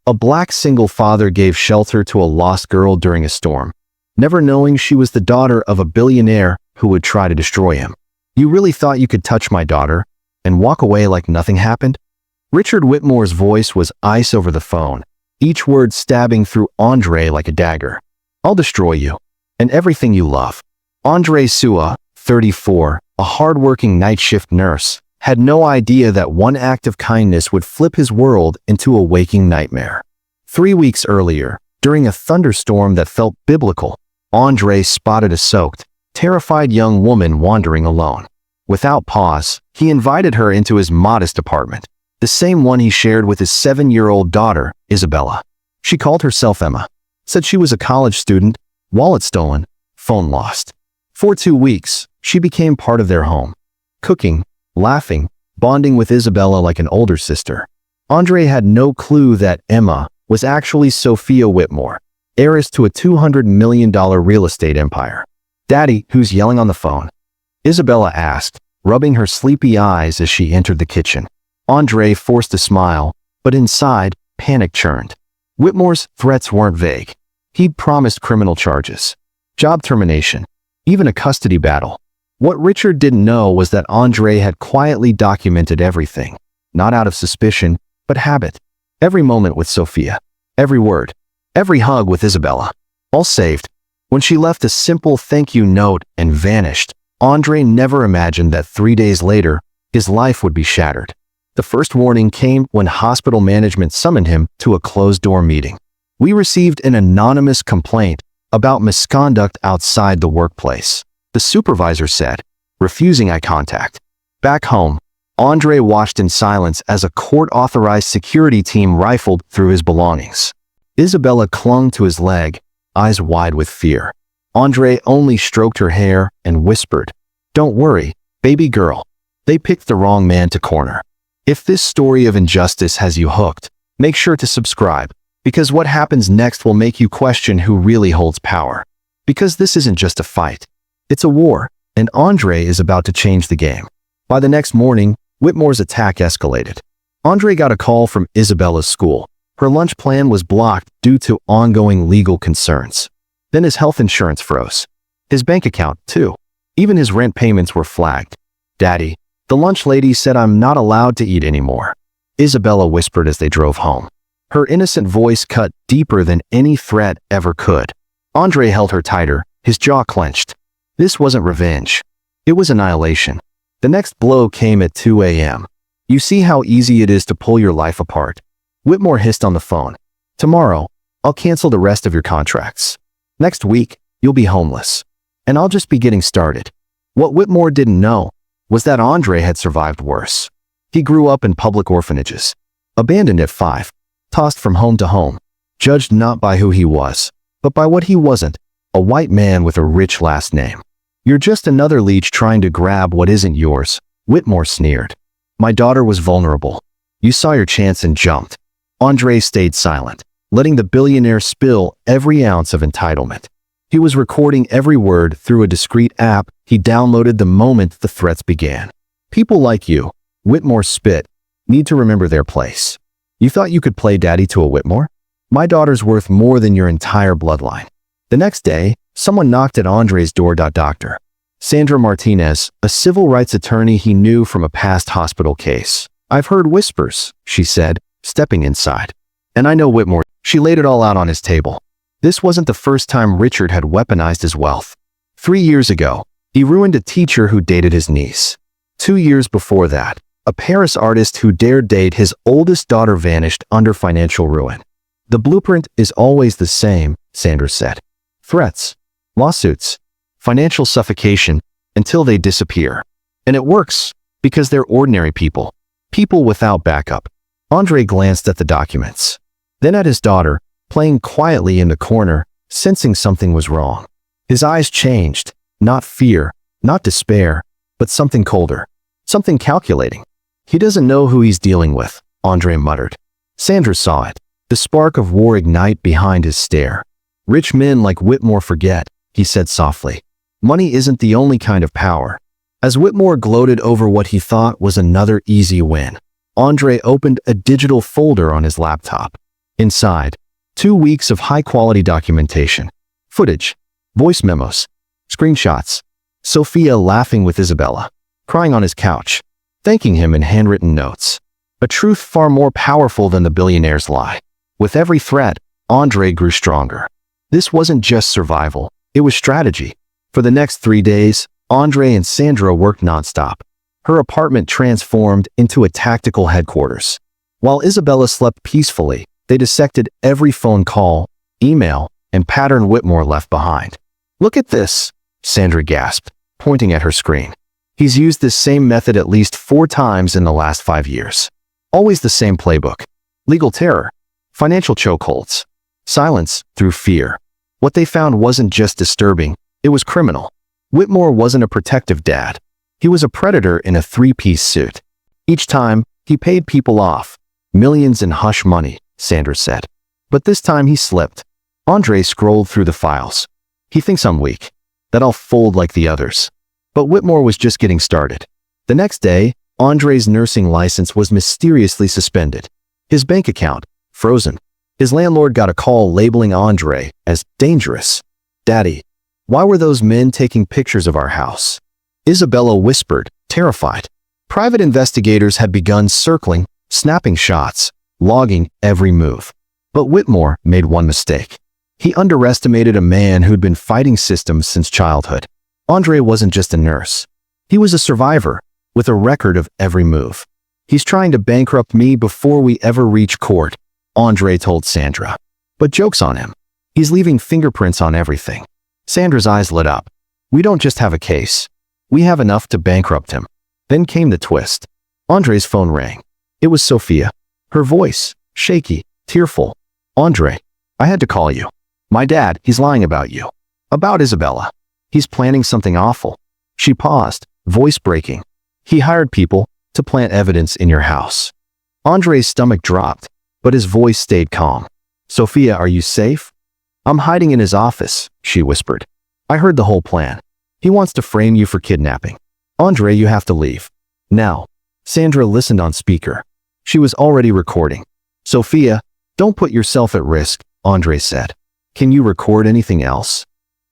A black single father gave shelter to a lost girl during a storm, never knowing she was the daughter of a billionaire who would try to destroy him. You really thought you could touch my daughter and walk away like nothing happened? Richard Whitmore's voice was ice over the phone, each word stabbing through Andre like a dagger. I'll destroy you and everything you love. Andre Sua, 34, a hard-working night shift nurse, had no idea that one act of kindness would flip his world into a waking nightmare. 3 weeks earlier, during a thunderstorm that felt biblical, Andre spotted a soaked, terrified young woman wandering alone. Without pause, he invited her into his modest apartment, the same one he shared with his 7-year-old daughter, Isabella. She called herself Emma, said she was a college student, wallet stolen, phone lost. For 2 weeks, she became part of their home, cooking, laughing, bonding with Isabella like an older sister. Andre had no clue that Emma was actually Sophia Whitmore, heiress to a $200 million real estate empire. "Daddy, who's yelling on the phone?" Isabella asked, rubbing her sleepy eyes as she entered the kitchen. Andre forced a smile, but inside, panic churned. Whitmore's threats weren't vague. He'd promised criminal charges, job termination, even a custody battle. What Richard didn't know was that Andre had quietly documented everything, not out of suspicion, but habit. Every moment with Sophia, every word, every hug with Isabella, all saved. When she left a simple thank you note and vanished, Andre never imagined that 3 days later, his life would be shattered. The first warning came when hospital management summoned him to a closed-door meeting. "We received an anonymous complaint about misconduct outside the workplace," the supervisor said, refusing eye contact. Back home, Andre watched in silence as a court-authorized security team rifled through his belongings. Isabella clung to his leg, eyes wide with fear. Andre only stroked her hair and whispered, "Don't worry, baby girl. They picked the wrong man to corner." If this story of injustice has you hooked, make sure to subscribe, because what happens next will make you question who really holds power. Because this isn't just a fight. It's a war, and Andre is about to change the game. By the next morning, Whitmore's attack escalated. Andre got a call from Isabella's school. Her lunch plan was blocked due to ongoing legal concerns. Then his health insurance froze. His bank account, too. Even his rent payments were flagged. "Daddy, the lunch lady said I'm not allowed to eat anymore," Isabella whispered as they drove home. Her innocent voice cut deeper than any threat ever could. Andre held her tighter, his jaw clenched. This wasn't revenge. It was annihilation. The next blow came at 2 a.m. "You see how easy it is to pull your life apart?" Whitmore hissed on the phone. "Tomorrow, I'll cancel the rest of your contracts. Next week, you'll be homeless. And I'll just be getting started." What Whitmore didn't know was that Andre had survived worse. He grew up in public orphanages, abandoned at 5, tossed from home to home, judged not by who he was, but by what he wasn't, a white man with a rich last name. "You're just another leech trying to grab what isn't yours," Whitmore sneered. "My daughter was vulnerable. You saw your chance and jumped." Andre stayed silent, letting the billionaire spill every ounce of entitlement. He was recording every word through a discreet app he downloaded the moment the threats began. "People like you," Whitmore spit, "need to remember their place. You thought you could play daddy to a Whitmore? My daughter's worth more than your entire bloodline." The next day, someone knocked at Andre's door. Dr. Sandra Martinez, a civil rights attorney he knew from a past hospital case. "I've heard whispers," she said, stepping inside. "And I know Whitmore." She laid it all out on his table. This wasn't the first time Richard had weaponized his wealth. 3 years ago, he ruined a teacher who dated his niece. 2 years before that, a Paris artist who dared date his oldest daughter vanished under financial ruin. "The blueprint is always the same," Sandra said. "Threats, lawsuits, financial suffocation, until they disappear. And it works, because they're ordinary people. People without backup." Andre glanced at the documents, then at his daughter, playing quietly in the corner, sensing something was wrong. His eyes changed, not fear, not despair, but something colder, something calculating. "He doesn't know who he's dealing with," Andre muttered. Sandra saw it, the spark of war ignite behind his stare. "Rich men like Whitmore forget," he said softly. "Money isn't the only kind of power." As Whitmore gloated over what he thought was another easy win, Andre opened a digital folder on his laptop. Inside, 2 weeks of high-quality documentation, footage, voice memos, screenshots. Sophia laughing with Isabella, crying on his couch, thanking him in handwritten notes. A truth far more powerful than the billionaire's lie. With every threat, Andre grew stronger. This wasn't just survival, it was strategy. For the next 3 days, Andre and Sandra worked nonstop. Her apartment transformed into a tactical headquarters. While Isabella slept peacefully, they dissected every phone call, email, and pattern Whitmore left behind. "Look at this," Sandra gasped, pointing at her screen. "He's used this same method at least 4 times in the last 5 years. Always the same playbook. Legal terror, financial chokeholds, silence through fear." What they found wasn't just disturbing, it was criminal. Whitmore wasn't a protective dad. He was a predator in a 3-piece suit. Each time, he paid people off. Millions in hush money, Sandra said. But this time he slipped. Andre scrolled through the files. "He thinks I'm weak, that I'll fold like the others." But Whitmore was just getting started. The next day, Andre's nursing license was mysteriously suspended. His bank account, frozen. His landlord got a call labeling Andre as dangerous. "Daddy, why were those men taking pictures of our house?" Isabella whispered, terrified. Private investigators had begun circling, snapping shots, logging every move. But Whitmore made one mistake. He underestimated a man who'd been fighting systems since childhood. Andre wasn't just a nurse. He was a survivor, with a record of every move. "He's trying to bankrupt me before we ever reach court," Andre told Sandra. "But joke's on him. He's leaving fingerprints on everything." Sandra's eyes lit up. "We don't just have a case. We have enough to bankrupt him." Then came the twist. Andre's phone rang. It was Sophia. Her voice, shaky, tearful. "Andre, I had to call you. My dad, he's lying about you. About Isabella. He's planning something awful." She paused, voice breaking. "He hired people to plant evidence in your house." Andre's stomach dropped, but his voice stayed calm. "Sophia, are you safe?" "I'm hiding in his office," she whispered. "I heard the whole plan. He wants to frame you for kidnapping. Andre, you have to leave. Now." Sandra listened on speaker. She was already recording. "Sophia, don't put yourself at risk," Andre said. "Can you record anything else?"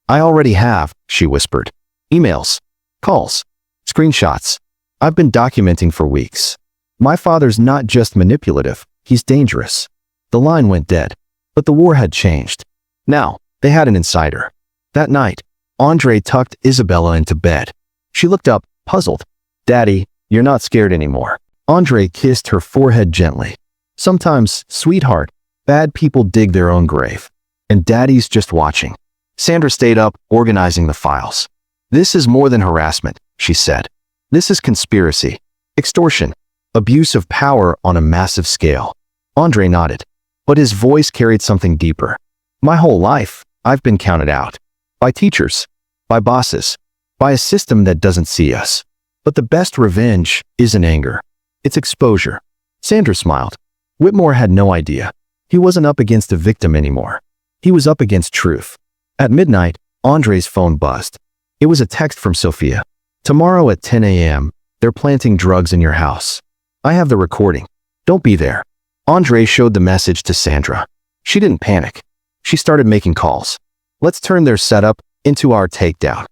"I already have," she whispered. "Emails, calls, screenshots. I've been documenting for weeks. My father's not just manipulative, he's dangerous." The line went dead, but the war had changed. Now, they had an insider. That night, Andre tucked Isabella into bed. She looked up, puzzled. "Daddy, you're not scared anymore." Andre kissed her forehead gently. "Sometimes, sweetheart, bad people dig their own grave. And Daddy's just watching." Sandra stayed up, organizing the files. "This is more than harassment," she said. "This is conspiracy, extortion, abuse of power on a massive scale." Andre nodded, but his voice carried something deeper. "My whole life, I've been counted out. By teachers, by bosses, by a system that doesn't see us. But the best revenge isn't anger. It's exposure." Sandra smiled. Whitmore had no idea. He wasn't up against a victim anymore. He was up against truth. At midnight, Andre's phone buzzed. It was a text from Sophia. "Tomorrow at 10 a.m., they're planting drugs in your house. I have the recording. Don't be there." Andre showed the message to Sandra. She didn't panic. She started making calls. "Let's turn their setup into our takedown."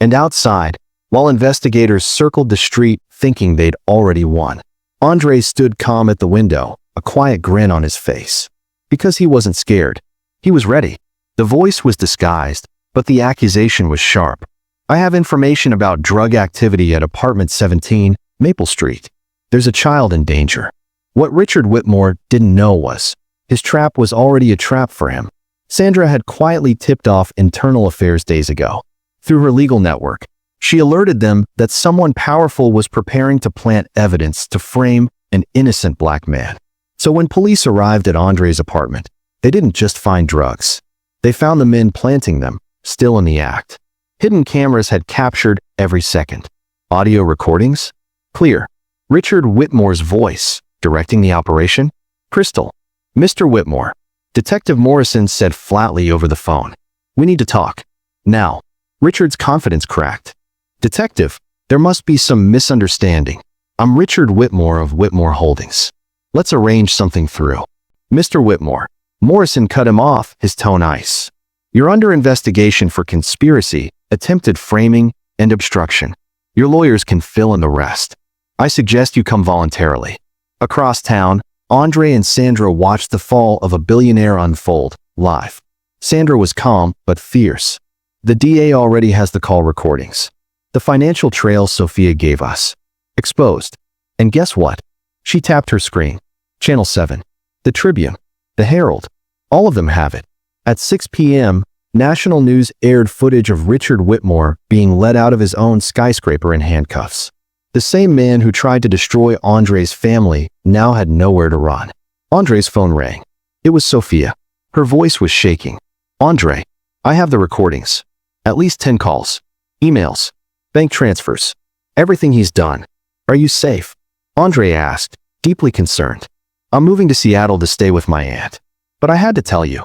And outside, while investigators circled the street thinking they'd already won, Andre stood calm at the window, a quiet grin on his face. Because he wasn't scared. He was ready. The voice was disguised, but the accusation was sharp. "I have information about drug activity at apartment 17, Maple Street. There's a child in danger." What Richard Whitmore didn't know was, his trap was already a trap for him. Sandra had quietly tipped off internal affairs days ago. Through her legal network, she alerted them that someone powerful was preparing to plant evidence to frame an innocent black man. So when police arrived at Andre's apartment, they didn't just find drugs. They found the men planting them, still in the act. Hidden cameras had captured every second. Audio recordings? Clear. Richard Whitmore's voice, directing the operation? Crystal. "Mr. Whitmore," Detective Morrison said flatly over the phone. "We need to talk. Now." Richard's confidence cracked. "Detective, there must be some misunderstanding. I'm Richard Whitmore of Whitmore Holdings. Let's arrange something through." "Mr. Whitmore, Morrison cut him off, his tone ice. You're under investigation for conspiracy, attempted framing, and obstruction. Your lawyers can fill in the rest. I suggest you come voluntarily. Across town, Andre and Sandra watched the fall of a billionaire unfold, live. Sandra was calm, but fierce. The DA already has the call recordings. The financial trail Sophia gave us. Exposed. And guess what? She tapped her screen. Channel 7. The Tribune. The Herald. All of them have it. At 6 p.m., national news aired footage of Richard Whitmore being led out of his own skyscraper in handcuffs. The same man who tried to destroy Andre's family now had nowhere to run. Andre's phone rang. It was Sophia. Her voice was shaking. Andre, I have the recordings. At least 10 calls. Emails. Bank transfers. Everything he's done. Are you safe? Andre asked, deeply concerned. I'm moving to Seattle to stay with my aunt. But I had to tell you.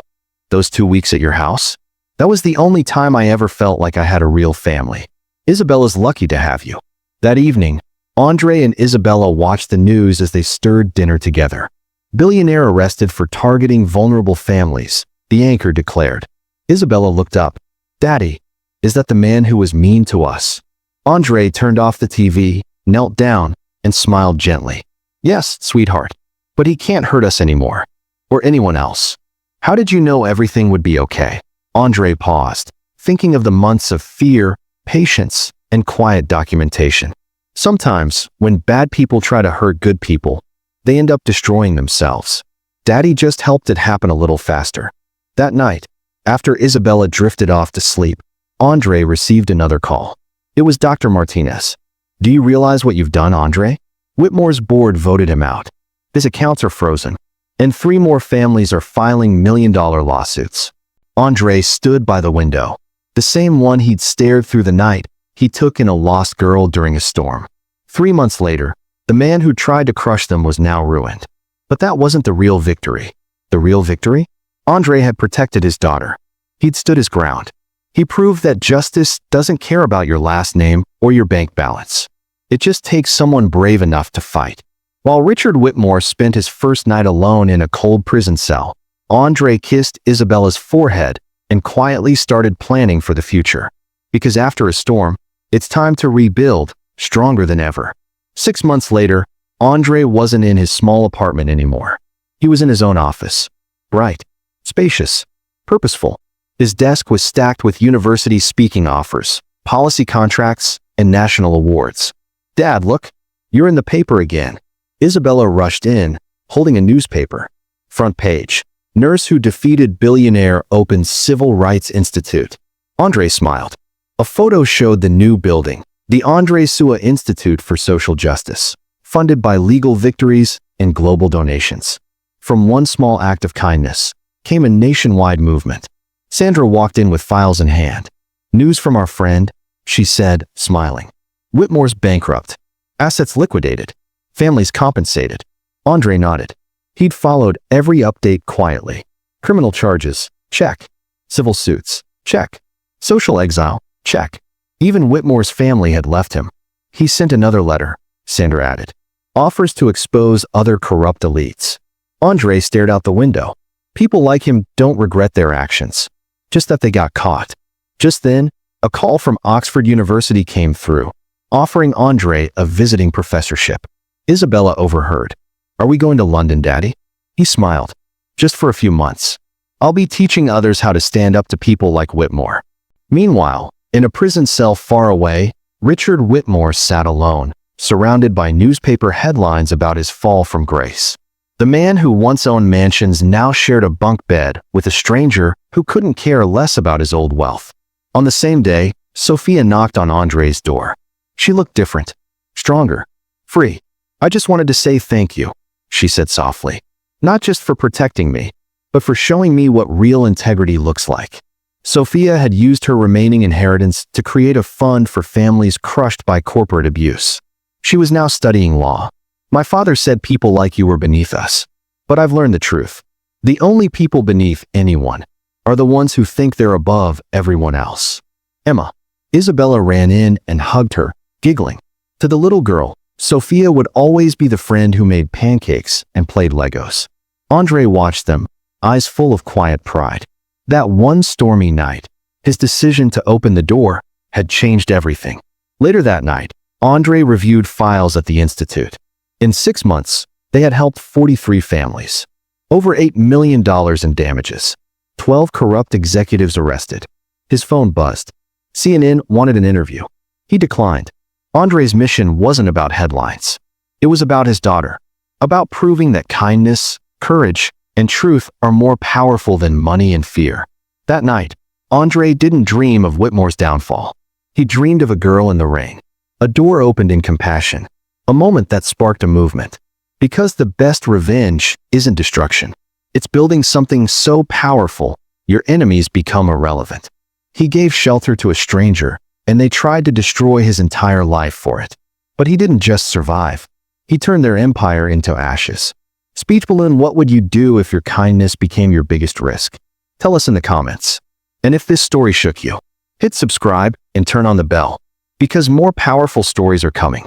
Those 2 weeks at your house? That was the only time I ever felt like I had a real family. Isabella's lucky to have you. That evening, Andre and Isabella watched the news as they stirred dinner together. Billionaire arrested for targeting vulnerable families, the anchor declared. Isabella looked up. Daddy, is that the man who was mean to us? Andre turned off the TV, knelt down, and smiled gently. Yes, sweetheart. But he can't hurt us anymore. Or anyone else. How did you know everything would be okay? Andre paused, thinking of the months of fear, patience, and quiet documentation. Sometimes, when bad people try to hurt good people, they end up destroying themselves. Daddy just helped it happen a little faster. That night, after Isabella drifted off to sleep, Andre received another call. It was Dr. Martinez. Do you realize what you've done, Andre? Whitmore's board voted him out. His accounts are frozen, and 3 more families are filing million-dollar lawsuits. Andre stood by the window, the same one he'd stared through the night he took in a lost girl during a storm. 3 months later, the man who tried to crush them was now ruined. But that wasn't the real victory. The real victory? Andre had protected his daughter. He'd stood his ground. He proved that justice doesn't care about your last name or your bank balance. It just takes someone brave enough to fight. While Richard Whitmore spent his first night alone in a cold prison cell, Andre kissed Isabella's forehead and quietly started planning for the future. Because after a storm, it's time to rebuild, stronger than ever. 6 months later, Andre wasn't in his small apartment anymore. He was in his own office. Bright, spacious, purposeful. His desk was stacked with university speaking offers, policy contracts, and national awards. Dad, look, you're in the paper again. Isabella rushed in, holding a newspaper. Front page. Nurse who defeated billionaire opens Civil Rights Institute. Andre smiled. A photo showed the new building, the Andre Sua Institute for Social Justice, funded by legal victories and global donations. From one small act of kindness came a nationwide movement. Sandra walked in with files in hand. News from our friend, she said, smiling. Whitmore's bankrupt. Assets liquidated. Families compensated. Andre nodded. He'd followed every update quietly. Criminal charges, check. Civil suits, check. Social exile, check. Even Whitmore's family had left him. He sent another letter, Sandra added. Offers to expose other corrupt elites. Andre stared out the window. People like him don't regret their actions. Just that they got caught. Just then, a call from Oxford University came through, offering Andre a visiting professorship. Isabella overheard. Are we going to London, Daddy? He smiled. Just for a few months. I'll be teaching others how to stand up to people like Whitmore. Meanwhile, in a prison cell far away, Richard Whitmore sat alone, surrounded by newspaper headlines about his fall from grace. The man who once owned mansions now shared a bunk bed with a stranger who couldn't care less about his old wealth. On the same day, Sophia knocked on Andre's door. She looked different, stronger, free. I just wanted to say thank you, she said softly. Not just for protecting me, but for showing me what real integrity looks like. Sophia had used her remaining inheritance to create a fund for families crushed by corporate abuse. She was now studying law. My father said people like you were beneath us. But I've learned the truth. The only people beneath anyone are the ones who think they're above everyone else. Emma. Isabella ran in and hugged her, giggling. To the little girl, Sophia would always be the friend who made pancakes and played Legos. Andre watched them, eyes full of quiet pride. That one stormy night, his decision to open the door had changed everything. Later that night, Andre reviewed files at the institute. In 6 months, they had helped 43 families. Over $8 million in damages. 12 corrupt executives arrested. His phone buzzed. CNN wanted an interview. He declined. Andre's mission wasn't about headlines. It was about his daughter. About proving that kindness, courage, and truth are more powerful than money and fear. That night, Andre didn't dream of Whitmore's downfall. He dreamed of a girl in the rain. A door opened in compassion. A moment that sparked a movement. Because the best revenge isn't destruction. It's building something so powerful, your enemies become irrelevant. He gave shelter to a stranger, and they tried to destroy his entire life for it. But he didn't just survive. He turned their empire into ashes. Speech Balloon, what would you do if your kindness became your biggest risk? Tell us in the comments. And if this story shook you, hit subscribe and turn on the bell, because more powerful stories are coming.